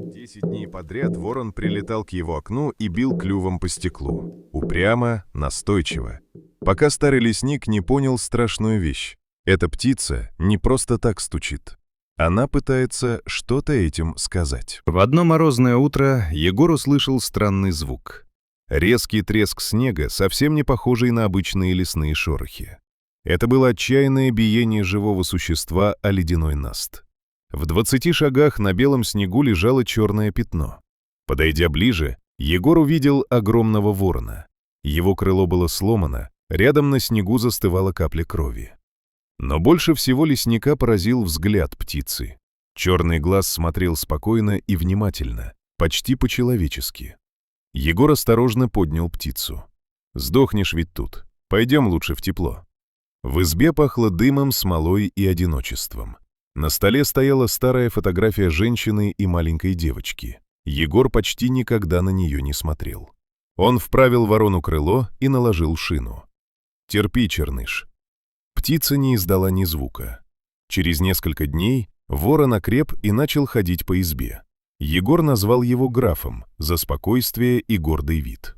10 дней подряд ворон прилетал к его окну и бил клювом по стеклу. Упрямо, настойчиво. Пока старый лесник не понял страшную вещь. Эта птица не просто так стучит. Она пытается что-то этим сказать. В одно морозное утро Егор услышал странный звук. Резкий треск снега, совсем не похожий на обычные лесные шорохи. Это было отчаянное биение живого существа о ледяной наст. В 20 шагах на белом снегу лежало черное пятно. Подойдя ближе, Егор увидел огромного ворона. Его крыло было сломано, рядом на снегу застывала капля крови. Но больше всего лесника поразил взгляд птицы. Черный глаз смотрел спокойно и внимательно, почти по-человечески. Егор осторожно поднял птицу. «Сдохнешь ведь тут. Пойдем лучше в тепло». В избе пахло дымом, смолой и одиночеством. На столе стояла старая фотография женщины и маленькой девочки. Егор почти никогда на нее не смотрел. Он вправил ворону крыло и наложил шину. «Терпи, черныш». Птица не издала ни звука. Через несколько дней ворон окреп и начал ходить по избе. Егор назвал его графом за спокойствие и гордый вид.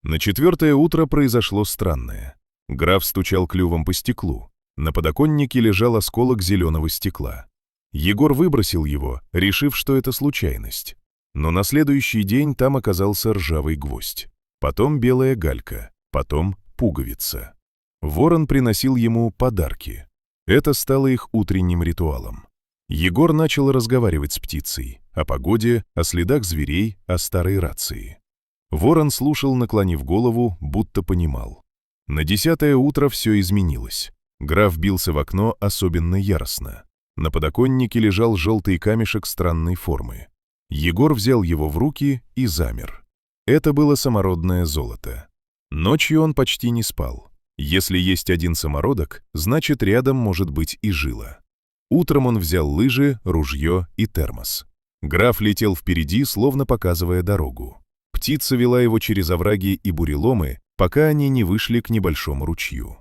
На 4-е утро произошло странное. Граф стучал клювом по стеклу. На подоконнике лежал осколок зеленого стекла. Егор выбросил его, решив, что это случайность. Но на следующий день там оказался ржавый гвоздь. Потом белая галька, потом пуговица. Ворон приносил ему подарки. Это стало их утренним ритуалом. Егор начал разговаривать с птицей о погоде, о следах зверей, о старой рации. Ворон слушал, наклонив голову, будто понимал. На 10-е утро все изменилось. Граф бился в окно особенно яростно. На подоконнике лежал желтый камешек странной формы. Егор взял его в руки и замер. Это было самородное золото. Ночью он почти не спал. Если есть один самородок, значит, рядом может быть и жила. Утром он взял лыжи, ружье и термос. Граф летел впереди, словно показывая дорогу. Птица вела его через овраги и буреломы, пока они не вышли к небольшому ручью.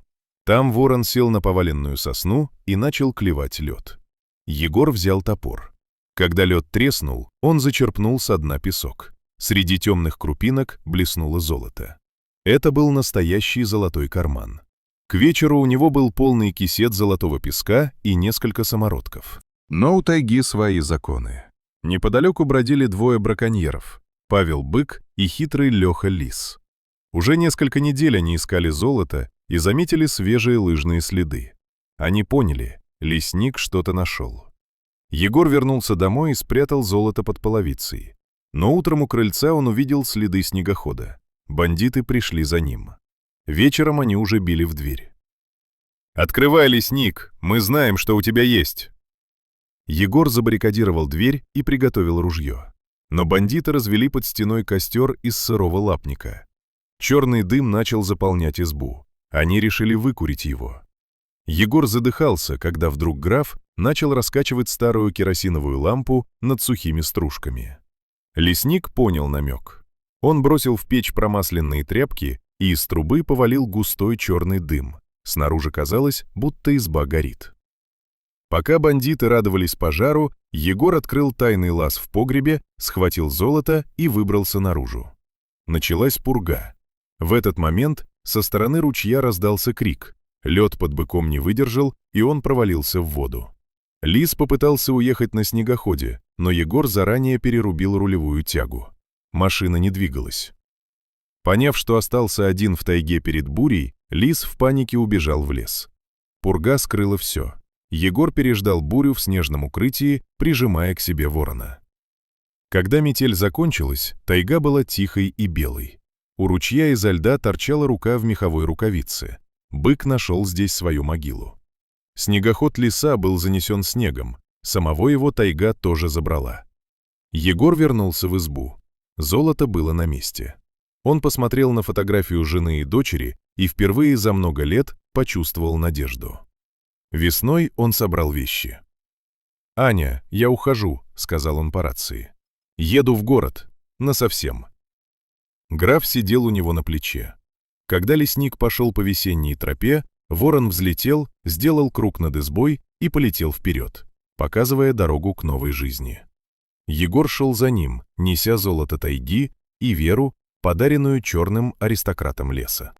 Там ворон сел на поваленную сосну и начал клевать лед. Егор взял топор. Когда лед треснул, он зачерпнул со дна песок. Среди темных крупинок блеснуло золото. Это был настоящий золотой карман. К вечеру у него был полный кисет золотого песка и несколько самородков. Но у тайги свои законы. Неподалеку бродили 2 браконьеров — Павел Бык и хитрый Леха Лис. Уже несколько недель они искали золото и заметили свежие лыжные следы. Они поняли — лесник что-то нашел. Егор вернулся домой и спрятал золото под половицей. Но утром у крыльца он увидел следы снегохода. Бандиты пришли за ним. Вечером они уже били в дверь. «Открывай, лесник, мы знаем, что у тебя есть!» Егор забаррикадировал дверь и приготовил ружье. Но бандиты развели под стеной костер из сырого лапника. Черный дым начал заполнять избу. Они решили выкурить его. Егор задыхался, когда вдруг граф начал раскачивать старую керосиновую лампу над сухими стружками. Лесник понял намек. Он бросил в печь промасленные тряпки, и из трубы повалил густой черный дым. Снаружи казалось, будто изба горит. Пока бандиты радовались пожару, Егор открыл тайный лаз в погребе, схватил золото и выбрался наружу. Началась пурга. В этот момент со стороны ручья раздался крик. Лед под быком не выдержал, и он провалился в воду. Лис попытался уехать на снегоходе, но Егор заранее перерубил рулевую тягу. Машина не двигалась. Поняв, что остался один в тайге перед бурей, Лис в панике убежал в лес. Пурга скрыла все. Егор переждал бурю в снежном укрытии, прижимая к себе ворона. Когда метель закончилась, тайга была тихой и белой. У ручья изо льда торчала рука в меховой рукавице. Бык нашел здесь свою могилу. Снегоход Лиса был занесен снегом, самого его тайга тоже забрала. Егор вернулся в избу. Золото было на месте. Он посмотрел на фотографию жены и дочери и впервые за много лет почувствовал надежду. Весной он собрал вещи. «Аня, я ухожу», — сказал он по рации. «Еду в город. Насовсем». Граф сидел у него на плече. Когда лесник пошел по весенней тропе, ворон взлетел, сделал круг над избой и полетел вперед, показывая дорогу к новой жизни. Егор шел за ним, неся золото тайги и веру, подаренную черным аристократам леса.